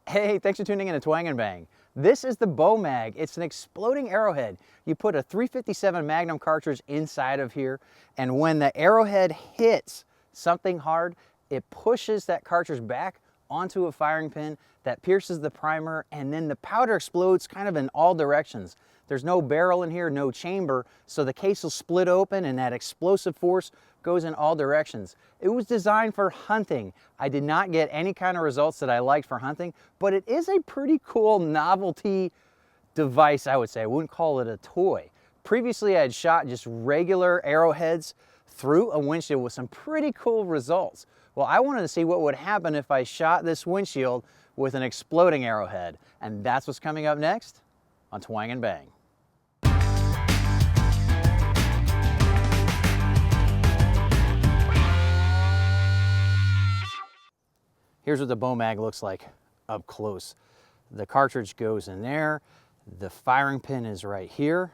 Hey, thanks for tuning in to Twang and Bang. This is the Bow Mag. It's an exploding arrowhead. You put a 357 Magnum cartridge inside of here, and when the arrowhead hits something hard, it pushes that cartridge back onto a firing pin that pierces the primer, and then the powder explodes kind of in all directions. There's no barrel in here, no chamber, so the case will split open and that explosive force goes in all directions. It was designed for hunting. I did not get any kind of results that I liked for hunting, but it is a pretty cool novelty device, I would say. I wouldn't call it a toy. Previously, I had shot just regular arrowheads through a windshield with some pretty cool results. Well, I wanted to see what would happen if I shot this windshield with an exploding arrowhead, and that's what's coming up next on Twang and Bang. Here's what the Bow Mag looks like up close. The cartridge goes in there. The firing pin is right here.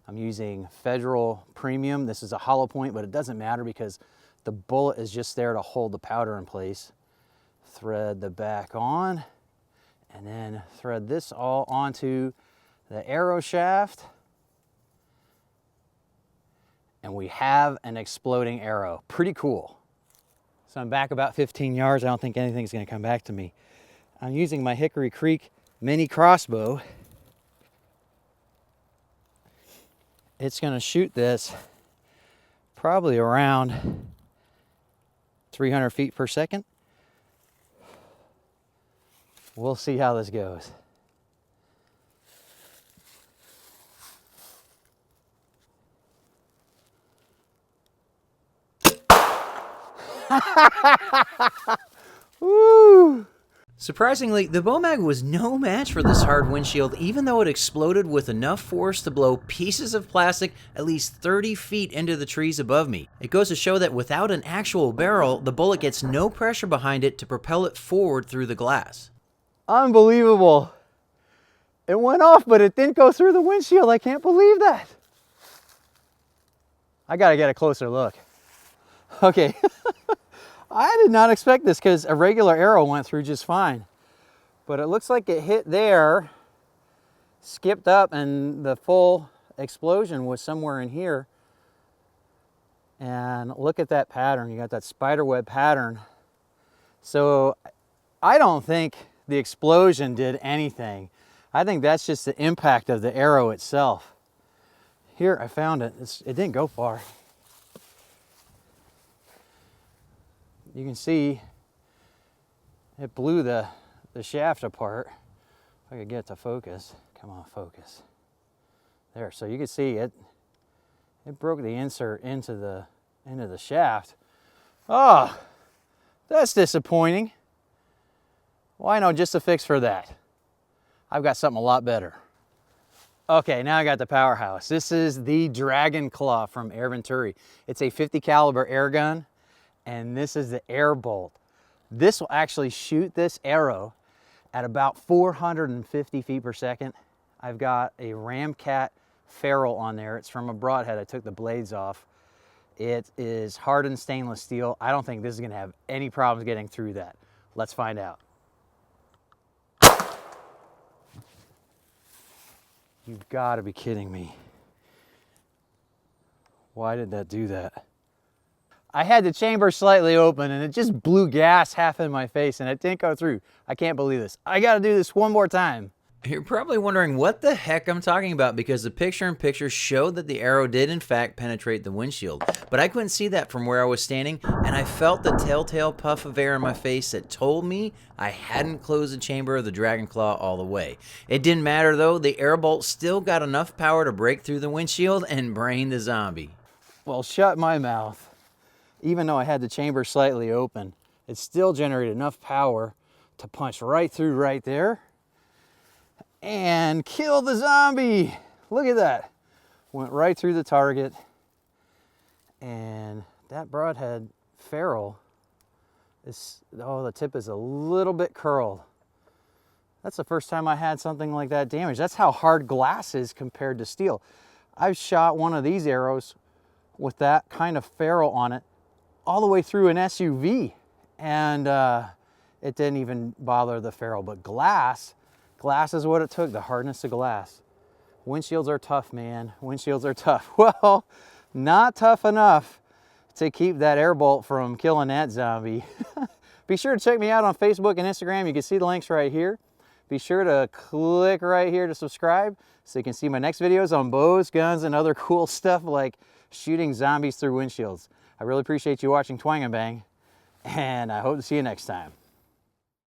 I'm using Federal Premium. This is a hollow point, but it doesn't matter because the bullet is just there to hold the powder in place. Thread the back on, and then thread this all onto the arrow shaft. And we have an exploding arrow. Pretty cool. So I'm back about 15 yards. I don't think anything's gonna come back to me. I'm using my Hickory Creek mini crossbow. It's gonna shoot this probably around 300 feet per second. We'll see how this goes. Woo! Surprisingly, the Bow Mag was no match for this hard windshield, even though it exploded with enough force to blow pieces of plastic at least 30 feet into the trees above me. It goes to show that without an actual barrel, the bullet gets no pressure behind it to propel it forward through the glass. Unbelievable. It went off, but it didn't go through the windshield. I can't believe that. I gotta get a closer look. Okay. I did not expect this because a regular arrow went through just fine. But it looks like it hit there, skipped up, and the full explosion was somewhere in here. And look at that pattern. You got that spider web pattern. So I don't think the explosion did anything. I think that's just the impact of the arrow itself. Here, I found it. It didn't go far. You can see it blew the shaft apart. If I could get it to focus. Come on, focus. There, so you can see it broke the insert into the shaft. Oh, that's disappointing. Well, I know just a fix for that. I've got something a lot better. Okay, now I got the powerhouse. This is the Dragon Claw from Air Venturi. It's a 50 caliber air gun. And this is the air bolt. This will actually shoot this arrow at about 450 feet per second. I've got a Ramcat ferrule on there. It's from a broadhead. I took the blades off. It is hardened stainless steel. I don't think this is gonna have any problems getting through that. Let's find out. You've got to be kidding me. Why did that do that? I had the chamber slightly open and it just blew gas half in my face and it didn't go through. I can't believe this. I gotta do this one more time. You're probably wondering what the heck I'm talking about because the picture-in-picture showed that the arrow did in fact penetrate the windshield. But I couldn't see that from where I was standing, and I felt the telltale puff of air in my face that told me I hadn't closed the chamber of the Dragon Claw all the way. It didn't matter though, the air bolt still got enough power to break through the windshield and brain the zombie. Well, shut my mouth. Even though I had the chamber slightly open, it still generated enough power to punch right through right there and kill the zombie. Look at that. Went right through the target, and that broadhead ferrule is, oh, the tip is a little bit curled. That's the first time I had something like that damaged. That's how hard glass is compared to steel. I've shot one of these arrows with that kind of ferrule on it all the way through an SUV, and it didn't even bother the ferrule. But glass is what it took, the hardness of glass. Windshields are tough, man. Windshields are tough. Well, not tough enough to keep that air bolt from killing that zombie. Be sure to check me out on Facebook and Instagram. You can see the links right here. Be sure to click right here to subscribe so you can see my next videos on bows, guns, and other cool stuff like shooting zombies through windshields. I really appreciate you watching Twang and Bang, and I hope to see you next time.